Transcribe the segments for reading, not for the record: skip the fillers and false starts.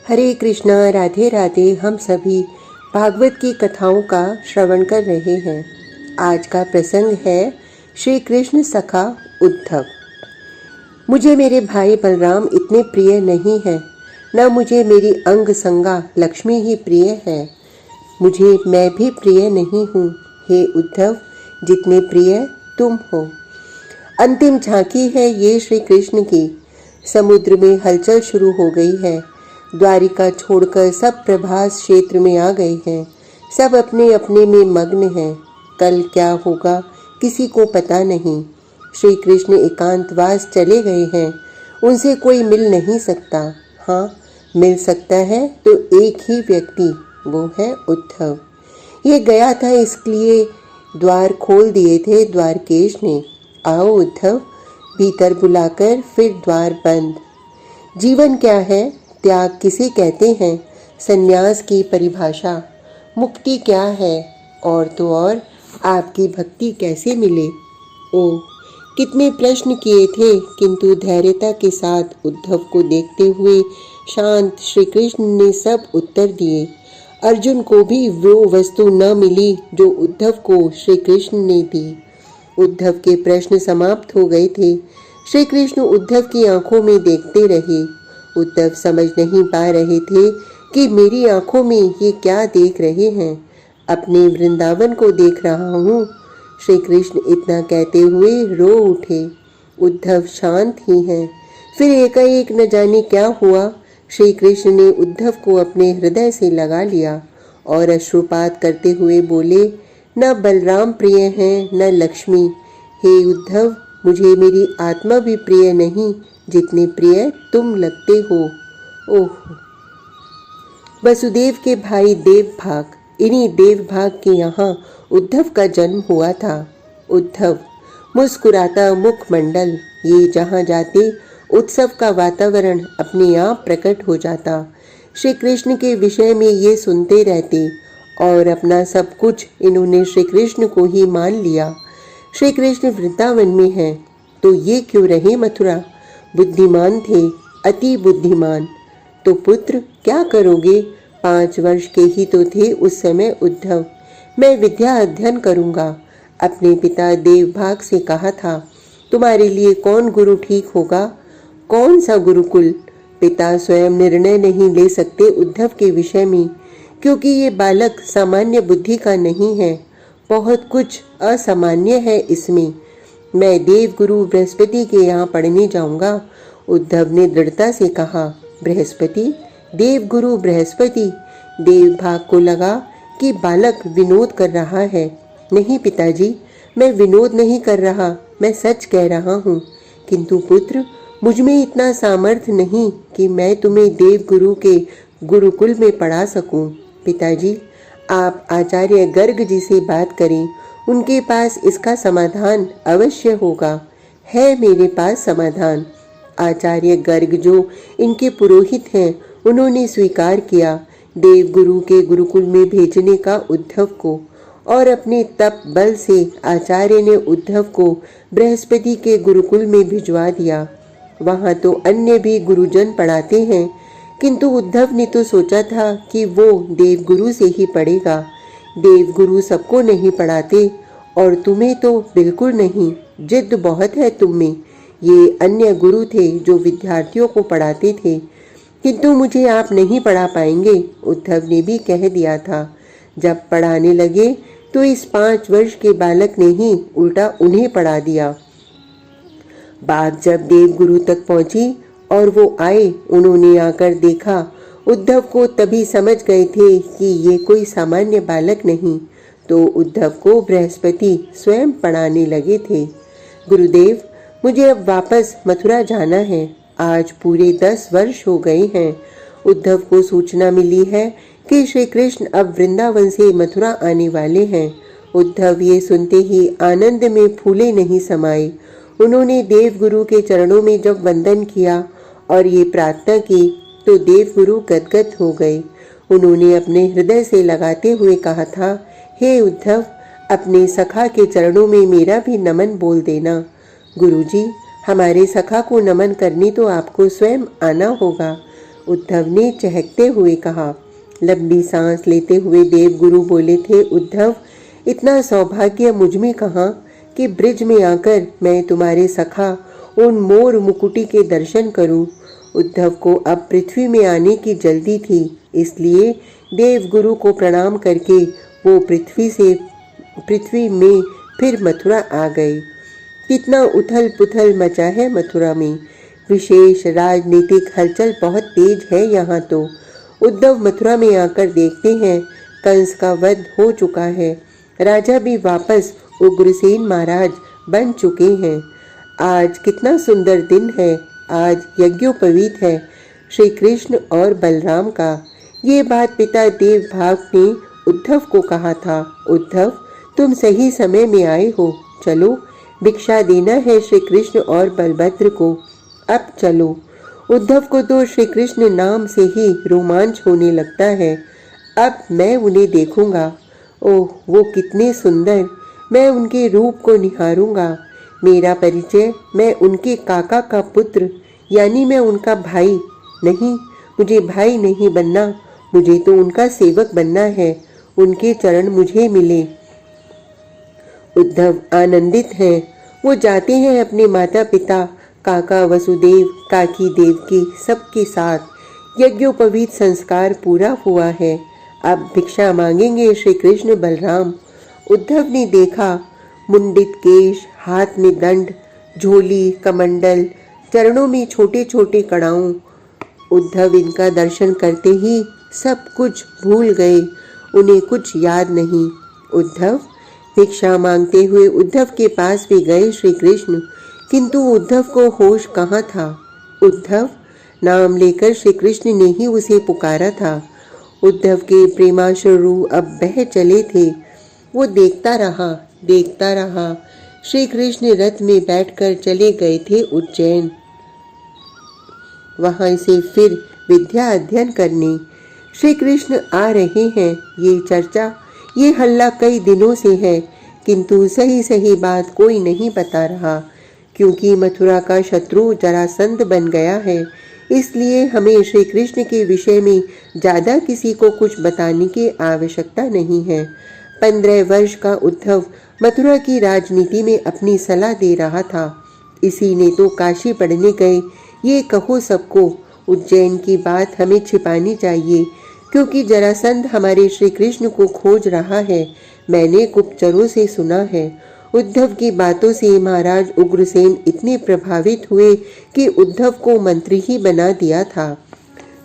हरे कृष्णा, राधे राधे। हम सभी भागवत की कथाओं का श्रवण कर रहे हैं। आज का प्रसंग है श्री कृष्ण सखा उद्धव। मुझे मेरे भाई बलराम इतने प्रिय नहीं है, न मुझे मेरी अंग संगा लक्ष्मी ही प्रिय है। मुझे मैं भी प्रिय नहीं हूँ, हे उद्धव, जितने प्रिय तुम हो। अंतिम झांकी है ये श्री कृष्ण की। समुद्र में हलचल शुरू हो गई है। द्वारिका छोड़कर सब प्रभास क्षेत्र में आ गए हैं। सब अपने अपने में मग्न हैं। कल क्या होगा किसी को पता नहीं। श्री कृष्ण एकांतवास चले गए हैं। उनसे कोई मिल नहीं सकता। हाँ, मिल सकता है तो एक ही व्यक्ति, वो है उद्धव। ये गया था, इसलिए द्वार खोल दिए थे द्वारकेश ने। आओ उद्धव, भीतर बुलाकर फिर द्वार बंद। जीवन क्या है, त्याग किसे कहते हैं, संन्यास की परिभाषा, मुक्ति क्या है, और तो और आपकी भक्ति कैसे मिले। ओ, कितने प्रश्न किए थे, किंतु धैर्यता के साथ उद्धव को देखते हुए शांत श्री कृष्ण ने सब उत्तर दिए। अर्जुन को भी वो वस्तु न मिली जो उद्धव को श्री कृष्ण ने दी। उद्धव के प्रश्न समाप्त हो गए थे। श्री कृष्ण उद्धव की आंखों में देखते रहे। उद्धव समझ नहीं पा रहे थे कि मेरी आंखों में ये क्या देख रहे हैं। अपने वृंदावन को देख रहा हूँ। श्री कृष्ण इतना कहते हुए रो उठे। उद्धव शांत ही हैं। फिर एकाएक न जाने क्या हुआ, श्री कृष्ण ने उद्धव को अपने हृदय से लगा लिया और अश्रुपात करते हुए बोले, न बलराम प्रिय हैं न लक्ष्मी। हे उद्धव, मुझे मेरी आत्मा भी प्रिय नहीं, जितने प्रिय तुम लगते हो। ओह, वसुदेव के भाई देवभाग, इन्हीं देवभाग के यहाँ उद्धव का जन्म हुआ था। उद्धव मुस्कुराता मुखमंडल, ये जहाँ जाते उत्सव का वातावरण अपने आप प्रकट हो जाता। श्री कृष्ण के विषय में ये सुनते रहते और अपना सब कुछ इन्होंने श्री कृष्ण को ही मान लिया। श्री कृष्ण वृंदावन में हैं, तो ये क्यों रहे मथुरा। बुद्धिमान थे, अति बुद्धिमान। तो पुत्र क्या करोगे, 5 वर्ष के ही तो थे उस समय उद्धव। मैं विद्या अध्ययन करूँगा। अपने पिता देवभाग से कहा था, तुम्हारे लिए कौन गुरु ठीक होगा, कौन सा गुरुकुल। पिता स्वयं निर्णय नहीं ले सकते उद्धव के विषय में, क्योंकि ये बालक सामान्य बुद्धि का नहीं है। बहुत कुछ असामान्य है इसमें। मैं देव गुरु बृहस्पति के यहाँ पढ़ने जाऊँगा। उद्धव ने दृढ़ता से कहा। बृहस्पति, देव गुरु बृहस्पति। देवभाग को लगा कि बालक विनोद कर रहा है। नहीं पिताजी, मैं विनोद नहीं कर रहा, मैं सच कह रहा हूँ। किंतु पुत्र, मुझ में इतना सामर्थ्य नहीं कि मैं तुम्हें देव गुरु के गुरुकुल में पढ़ा सकूं। पिताजी, आप आचार्य गर्ग जी से बात करें, उनके पास इसका समाधान अवश्य होगा। है मेरे पास समाधान। आचार्य गर्ग जो इनके पुरोहित हैं, उन्होंने स्वीकार किया देव गुरु के गुरुकुल में भेजने का उद्धव को, और अपने तप बल से आचार्य ने उद्धव को बृहस्पति के गुरुकुल में भिजवा दिया। वहाँ तो अन्य भी गुरुजन पढ़ाते हैं, किंतु उद्धव ने तो सोचा था कि वो देवगुरु से ही पढ़ेगा। देवगुरु सबको नहीं पढ़ाते, और तुम्हें तो बिल्कुल नहीं। जिद बहुत है तुम में। ये अन्य गुरु थे जो विद्यार्थियों को पढ़ाते थे, किंतु मुझे आप नहीं पढ़ा पाएंगे, उद्धव ने भी कह दिया था। जब पढ़ाने लगे तो इस 5 वर्ष के बालक ने ही उल्टा उन्हें पढ़ा दिया। बात जब देवगुरु तक पहुंची और वो आए, उन्होंने आकर देखा उद्धव को, तभी समझ गए थे कि ये कोई सामान्य बालक नहीं। तो उद्धव को बृहस्पति स्वयं पढ़ाने लगे थे। गुरुदेव, मुझे अब वापस मथुरा जाना है। आज पूरे 10 वर्ष हो गए हैं। उद्धव को सूचना मिली है कि श्री कृष्ण अब वृंदावन से मथुरा आने वाले हैं। उद्धव ये सुनते ही आनंद में फूले नहीं समाये। उन्होंने देवगुरु के चरणों में जब वंदन किया और ये प्रार्थना की, तो देवगुरु गदगद हो गए। उन्होंने अपने हृदय से लगाते हुए कहा था, हे उद्धव, अपने सखा के चरणों में मेरा भी नमन बोल देना। गुरुजी, हमारे सखा को नमन करने तो आपको स्वयं आना होगा। उद्धव ने चहकते हुए कहा। लंबी सांस लेते हुए देवगुरु बोले थे, उद्धव, इतना सौभाग्य मुझ में कहाँ कि ब्रिज में आकर मैं तुम्हारे सखा उन मोर मुकुटी के दर्शन करूं। उद्धव को अब पृथ्वी में आने की जल्दी थी, इसलिए देवगुरु को प्रणाम करके वो पृथ्वी में फिर मथुरा आ गए। कितना उथल पुथल मचा है मथुरा में। विशेष राजनीतिक हलचल बहुत तेज है यहाँ तो। उद्धव मथुरा में आकर देखते हैं कंस का वध हो चुका है। राजा भी वापस उग्रसेन महाराज बन चुके हैं। आज कितना सुंदर दिन है। आज यज्ञोपवीत है श्री कृष्ण और बलराम का। ये बात पिता देवभाग ने उद्धव को कहा था। उद्धव, तुम सही समय में आए हो। चलो, भिक्षा देना है श्री कृष्ण और बलभद्र को। अब चलो। उद्धव को तो श्री कृष्ण नाम से ही रोमांच होने लगता है। अब मैं उन्हें देखूंगा। ओह, वो कितने सुंदर। मैं उनके रूप को निहारूंगा। मेरा परिचय, मैं उनके काका का पुत्र, यानी मैं उनका भाई। नहीं, मुझे भाई नहीं बनना, मुझे तो उनका सेवक बनना है। उनके चरण मुझे मिले। उद्धव आनंदित हैं। वो जाते हैं अपने माता पिता, काका वसुदेव, काकी देवकी, सबके साथ। यज्ञोपवीत संस्कार पूरा हुआ है। अब भिक्षा मांगेंगे श्री कृष्ण बलराम। उद्धव ने देखा, मुंडित केश, हाथ में दंड, झोली, कमंडल, चरणों में छोटे छोटे कड़ाऊं। उद्धव इनका दर्शन करते ही सब कुछ भूल गए। उन्हें कुछ याद नहीं। उद्धव, भिक्षा मांगते हुए उद्धव के पास भी गए श्री कृष्ण, किंतु उद्धव को होश कहाँ था। उद्धव नाम लेकर श्री कृष्ण ने ही उसे पुकारा था। उद्धव के प्रेमाश्रु अब बह चले थे। वो देखता रहा। श्री कृष्ण रथ में बैठकर चले गए थे उज्जैन, वहां से फिर विद्या अध्ययन करने। श्री कृष्ण आ रहे हैं, ये चर्चा, ये हल्ला कई दिनों से है, किंतु सही बात कोई नहीं बता रहा, क्योंकि मथुरा का शत्रु जरासंध बन गया है। इसलिए हमें श्री कृष्ण के विषय में ज़्यादा किसी को कुछ बताने की आवश्यकता नहीं है। 15 वर्ष का उद्धव मथुरा की राजनीति में अपनी सलाह दे रहा था। इसी ने तो काशी पढ़ने गए। ये कहो सबको, उज्जैन की बात हमें छिपानी चाहिए, क्योंकि जरासंध हमारे श्री कृष्ण को खोज रहा है। मैंने गुप्तचरों से सुना है। उद्धव की बातों से महाराज उग्रसेन इतने प्रभावित हुए कि उद्धव को मंत्री ही बना दिया था।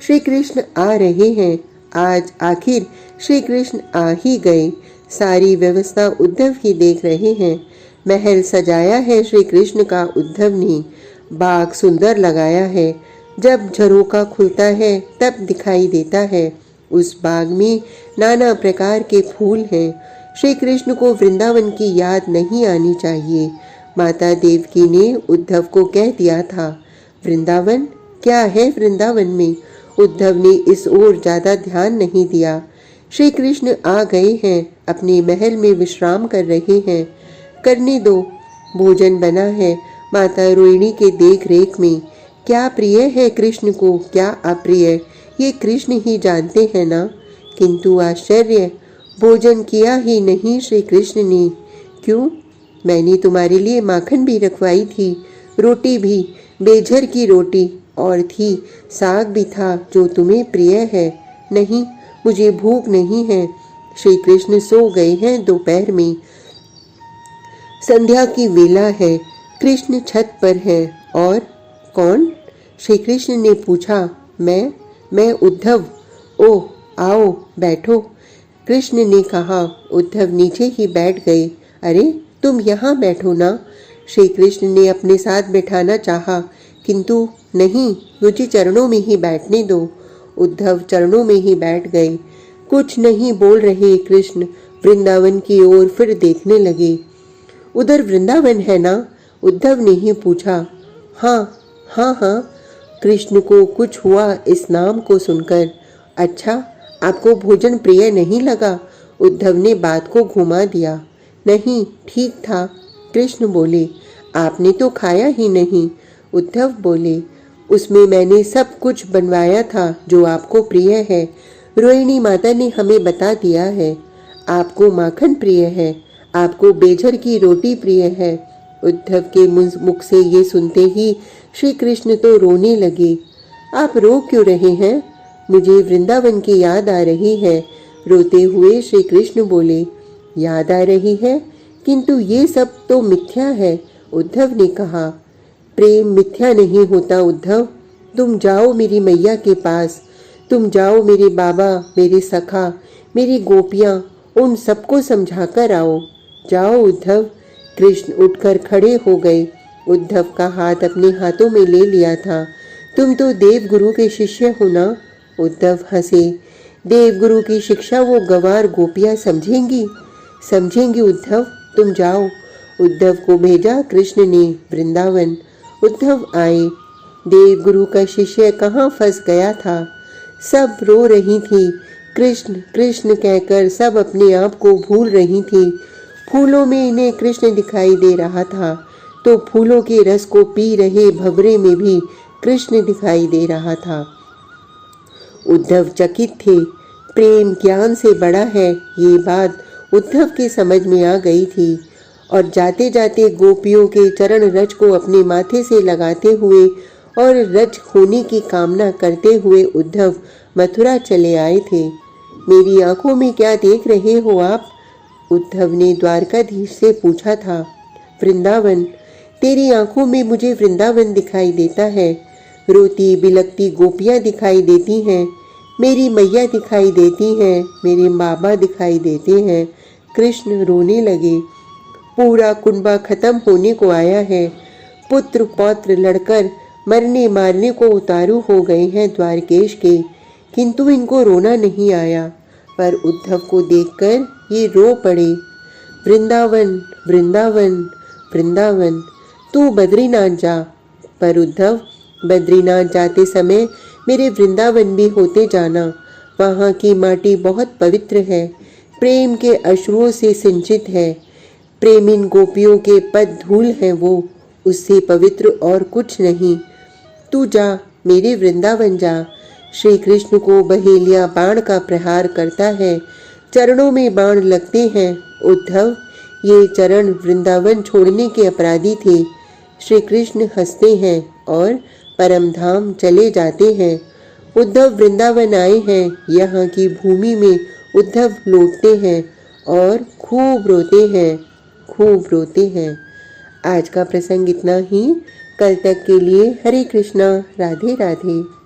श्री कृष्ण आ रहे हैं। आज आखिर श्री कृष्ण आ ही गए। सारी व्यवस्था उद्धव ही देख रहे हैं। महल सजाया है श्री कृष्ण का उद्धव ने। बाग सुंदर लगाया है। जब झरोका खुलता है तब दिखाई देता है। उस बाग में नाना प्रकार के फूल हैं। श्री कृष्ण को वृंदावन की याद नहीं आनी चाहिए। माता देवकी ने उद्धव को कह दिया था। वृंदावन क्या है? वृंदावन में उद्धव ने इस ओर ज्यादा ध्यान नहीं दिया। श्री कृष्ण आ गए हैं, अपने महल में विश्राम कर रहे हैं। करने दो, भोजन बना है माता रोहिणी के देख रेख में। क्या प्रिय है कृष्ण को, क्या अप्रिय, ये कृष्ण ही जानते हैं ना। किंतु आश्चर्य, भोजन किया ही नहीं श्री कृष्ण ने। क्यों? मैंने तुम्हारे लिए माखन भी रखवाई थी, रोटी भी, बेझर की रोटी और थी, साग भी था जो तुम्हें प्रिय है। नहीं, मुझे भूख नहीं है। श्री कृष्ण सो गए हैं दोपहर में। संध्या की वेला है। कृष्ण छत पर है। और कौन? श्री कृष्ण ने पूछा। मैं उद्धव। ओह, आओ बैठो, कृष्ण ने कहा। उद्धव नीचे ही बैठ गए। अरे, तुम यहाँ बैठो ना। श्री कृष्ण ने अपने साथ बैठाना चाहा, किंतु नहीं, मुझे चरणों में ही बैठने दो। उद्धव चरणों में ही बैठ गए। कुछ नहीं बोल रहे कृष्ण वृंदावन की ओर फिर देखने लगे। उधर वृंदावन है ना? उद्धव ने ही पूछा। हाँ, कृष्ण को कुछ हुआ इस नाम को सुनकर। अच्छा, आपको भोजन प्रिय नहीं लगा? उद्धव ने बात को घुमा दिया। नहीं, ठीक था। कृष्ण बोले। आपने तो खाया ही नहीं। उद्धव बोले। उसमें मैंने सब कुछ बनवाया था जो आपको प्रिय है। रोहिणी माता ने हमें बता दिया है। आपको माखन प्रिय है, आपको बेझर की रोटी प्रिय है। उद्धव के मुख से ये सुनते ही श्री कृष्ण तो रोने लगे। आप रो क्यों रहे हैं? मुझे वृंदावन की याद आ रही है। रोते हुए श्री कृष्ण बोले, याद आ रही है, किंतु ये सब तो मिथ्या है। उद्धव ने कहा, प्रेम मिथ्या नहीं होता उद्धव। तुम जाओ मेरी मैया के पास, तुम जाओ मेरे बाबा, मेरे सखा, मेरी गोपियां, उन सबको समझा कर आओ। जाओ उद्धव। कृष्ण उठकर खड़े हो गए। उद्धव का हाथ अपने हाथों में ले लिया था। तुम तो देव गुरु के शिष्य हो ना? उद्धव हंसे। देव गुरु की शिक्षा वो गंवार गोपियां समझेंगी? समझेंगी उद्धव, तुम जाओ। उद्धव को भेजा कृष्ण ने वृंदावन। उद्धव आए। देव गुरु का शिष्य कहाँ फंस गया था। सब रो रही थी। कृष्ण कृष्ण कहकर सब अपने आप को भूल रही थी। फूलों में इन्हें कृष्ण दिखाई दे रहा था, तो फूलों के रस को पी रहे भंवरे में भी कृष्ण दिखाई दे रहा था। उद्धव चकित थे। प्रेम ज्ञान से बड़ा है, ये बात उद्धव के समझ में आ गई थी। और जाते जाते गोपियों के चरण रज को अपने माथे से लगाते हुए और रज होने की कामना करते हुए उद्धव मथुरा चले आए थे। मेरी आंखों में क्या देख रहे हो आप? उद्धव ने द्वारकाधीश से पूछा था। वृंदावन। तेरी आंखों में मुझे वृंदावन दिखाई देता है। रोती बिलकती गोपियां दिखाई देती हैं, मेरी मैया दिखाई देती हैं, मेरे बाबा दिखाई देते हैं। कृष्ण रोने लगे। पूरा कुंबा खत्म होने को आया है। पुत्र पौत्र लड़कर मरने मारने को उतारू हो गए हैं द्वारकेश के, किंतु इनको रोना नहीं आया। पर उद्धव को देखकर ये रो पड़े। वृंदावन वृंदावन वृंदावन, तू बद्रीनाथ जा। पर उद्धव, बद्रीनाथ जाते समय मेरे वृंदावन भी होते जाना। वहाँ की माटी बहुत पवित्र है, प्रेम के अश्रुओं से सिंचित है। प्रेमिन गोपियों के पद धूल हैं वो, उससे पवित्र और कुछ नहीं। तू जा, मेरे वृंदावन जा। श्री कृष्ण को बहेलिया बाण का प्रहार करता है, चरणों में बाण लगते हैं। उद्धव, ये चरण वृंदावन छोड़ने के अपराधी थे। श्री कृष्ण हंसते हैं और परम धाम चले जाते हैं। उद्धव वृंदावन आए हैं, यहाँ की भूमि में उद्धव लौटते हैं और खूब रोते हैं, खूब रोते हैं। आज का प्रसंग इतना ही। कल तक के लिए हरे कृष्णा, राधे राधे।